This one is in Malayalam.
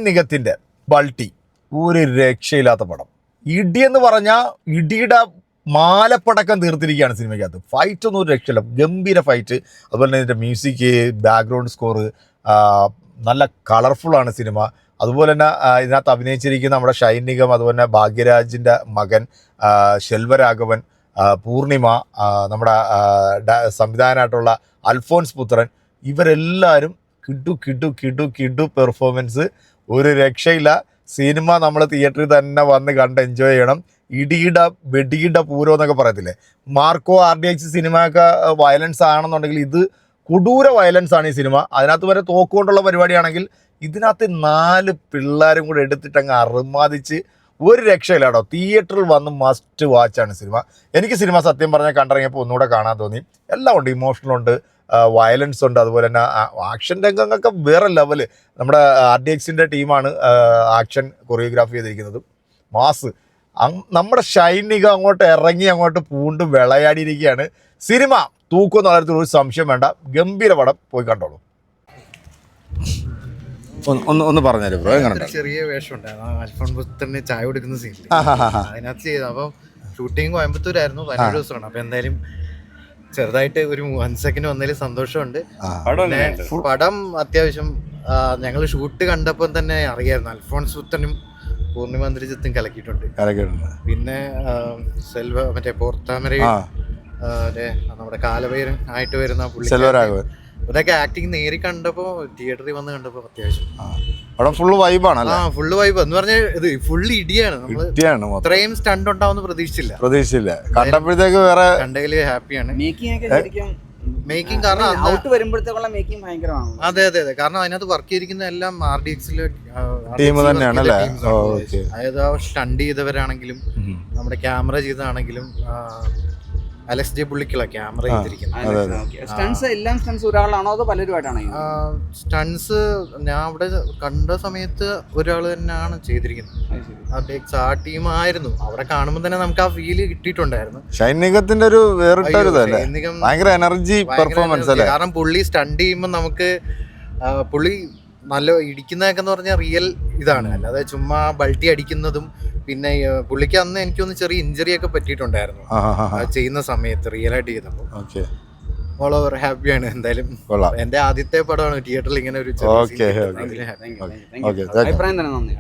നിഗത്തിന്റെ ബൾട്ടി ഒരു രക്ഷയില്ലാത്ത പടം. ഇടിയെന്ന് പറഞ്ഞാൽ ഇടിയുടെ മാലപ്പടക്കം തീർത്തിരിക്കുകയാണ് സിനിമയ്ക്കകത്ത്. ഫൈറ്റ് ഒന്നും ഒരു രക്ഷയില്ല, ഗംഭീര ഫൈറ്റ്. അതുപോലെ തന്നെ ഇതിൻ്റെ മ്യൂസിക്, ബാക്ക്ഗ്രൗണ്ട് സ്കോറ്, നല്ല കളർഫുള്ളാണ് സിനിമ. അതുപോലെ തന്നെ ഇതിനകത്ത് അഭിനയിച്ചിരിക്കുന്ന നമ്മുടെ ഷൈൻ നിഗം, അതുപോലെ തന്നെ ഭാഗ്യരാജിൻ്റെ മകൻ ശെൽവരാഘവൻ, പൂർണിമ, നമ്മുടെ സംവിധാനമായിട്ടുള്ള അൽഫോൻസ് പുത്രൻ, ഇവരെല്ലാവരും കിടു പെർഫോമൻസ്. ഒരു രക്ഷയില്ല. സിനിമ നമ്മൾ തിയേറ്ററിൽ തന്നെ വന്ന് കണ്ട് എൻജോയ് ചെയ്യണം. ഇടിയുടെ വെടിയുടെ പൂരം എന്നൊക്കെ പറയത്തില്ലേ, മാർക്കോ RDX സിനിമയൊക്കെ വയലൻസ് ആണെന്നുണ്ടെങ്കിൽ ഇത് കൊടൂര വയലൻസ് ആണ് ഈ സിനിമ. അതിനകത്ത് വരെ തോക്കുകൊണ്ടുള്ള പരിപാടിയാണെങ്കിൽ ഇതിനകത്ത് 4 പിള്ളേരും കൂടെ എടുത്തിട്ട് അങ്ങ് അറുമാതിച്ച് ഒരു രക്ഷയില്ല കേട്ടോ. തിയേറ്ററിൽ വന്ന് മസ്റ്റ് വാച്ചാണ് സിനിമ. എനിക്ക് സിനിമ സത്യം പറഞ്ഞാൽ കണ്ടിറങ്ങിയപ്പോൾ ഒന്നുകൂടെ കാണാൻ തോന്നി. എല്ലാം ഉണ്ട്, ഇമോഷണലുണ്ട്, വയലൻസ് ഉണ്ട്, അതുപോലെ തന്നെ ആക്ഷൻ രംഗങ്ങളൊക്കെ വേറെ ലെവല്. നമ്മുടെ RDXൻ്റെ ടീമാണ് ആക്ഷൻ കൊറിയോഗ്രാഫി ചെയ്തിരിക്കുന്നത്. മാസ്. നമ്മുടെ ഷൈൻ നിഗം അങ്ങോട്ട് ഇറങ്ങി അങ്ങോട്ട് പൂണ്ട് വിളയാടിയിരിക്കുകയാണ്. സിനിമ തൂക്കുമെന്ന കാര്യത്തിൽ ഒരു സംശയം വേണ്ട. ഗംഭീര പടം, പോയി കണ്ടോളൂ. ഒന്ന് പറഞ്ഞാലും ബ്രോ, എങ്ങനെ? ചെറിയ വേഷം ഉണ്ടായിരുന്നു അൽഫോൺ പുത്രന് ചായ കൊടുക്കുന്ന സീനിൽ, അതിനകത്ത് ചെയ്തു. അപ്പം ഷൂട്ടിങ് കോയമ്പത്തൂരായിരുന്നു, 15 ദിവസമാണ്. അപ്പം എന്തായാലും ചെറുതായിട്ട് ഒരു 1 സെക്കൻഡ് വന്നതിൽ സന്തോഷമുണ്ട്. പടം അത്യാവശ്യം ഞങ്ങൾ ഷൂട്ട് കണ്ടപ്പോൾ തന്നെ അറിയായിരുന്നു അൽഫോൺസ് പുത്രനും പൂർണിമ അന്തരിജത്തും കലക്കിയിട്ടുണ്ട്. പിന്നെ മറ്റേ പോർത്താമരയും നമ്മുടെ കാലവൈരൻ ആയിട്ട് വരുന്ന പുള്ളി, ഇതൊക്കെ ആക്ടിങ് നേരി കണ്ടപ്പോ, തിയേറ്ററിൽ വന്ന് കണ്ടപ്പോ അത്യാവശ്യം ഫുള്ള് വൈബാണ്. ഫുള്ള് വൈബ് എന്ന് പറഞ്ഞാൽ ഇത് ഫുള്ള് ഇടിയാണ്. നമ്മള് ഇത്രയും സ്റ്റണ്ട് ഉണ്ടാവുന്ന പ്രതീക്ഷിച്ചില്ല. കണ്ടപ്പോഴത്തേക്ക് വേറെ കണ്ടതില് ഹാപ്പിയാണ്. മേക്കിംഗ് കാരണം അതെ. കാരണം അതിനകത്ത് വർക്ക് ചെയ്തിരിക്കുന്ന എല്ലാം RDXലെ ടീം തന്നെയാണ് അല്ലേ? അതായത് സ്റ്റണ്ട് ചെയ്തവരാണെങ്കിലും നമ്മുടെ ക്യാമറ ചെയ്തതാണെങ്കിലും അലക്സ് ജെ പുള്ളിക്കുള്ള ക്യാമറ ചെയ്തിരിക്കുന്നത്. സ്റ്റൺസ് ഞാൻ അവിടെ കണ്ട സമയത്ത് ഒരാൾ തന്നെയാണ് ചെയ്തിരിക്കുന്നത്. ആ ടീമായിരുന്നു. അവിടെ കാണുമ്പോൾ തന്നെ നമുക്ക് ആ ഫീല് കിട്ടിയിട്ടുണ്ടായിരുന്നു. ഷൈൻ നിഗത്തിന്റെ ഒരു ഭയങ്കര എനർജി പെർഫോമൻസ് അല്ലേ? കാരണം പുള്ളി സ്റ്റണ്ട് ചെയ്യുമ്പോൾ നമുക്ക് പുള്ളി നല്ല ഇടിക്കുന്നതൊക്കെ എന്ന് പറഞ്ഞാൽ റിയൽ ഇതാണ്, അല്ലാതെ ചുമ്മാ ബൾട്ടി അടിക്കുന്നതും. പിന്നെ പുള്ളിക്ക് അന്ന് എനിക്കൊന്ന് ചെറിയ ഇഞ്ചറി ഒക്കെ പറ്റിയിട്ടുണ്ടായിരുന്നു ചെയ്യുന്ന സമയത്ത്, റിയൽ ആയിട്ട് ചെയ്തപ്പോൾ. ഓൾ ഓവർ ഹാപ്പിയാണ്. എന്തായാലും എന്റെ ആദ്യത്തെ പടമാണ് തിയേറ്ററിൽ ഇങ്ങനെ ഒരു അഭിപ്രായം തന്നെ നന്ദി.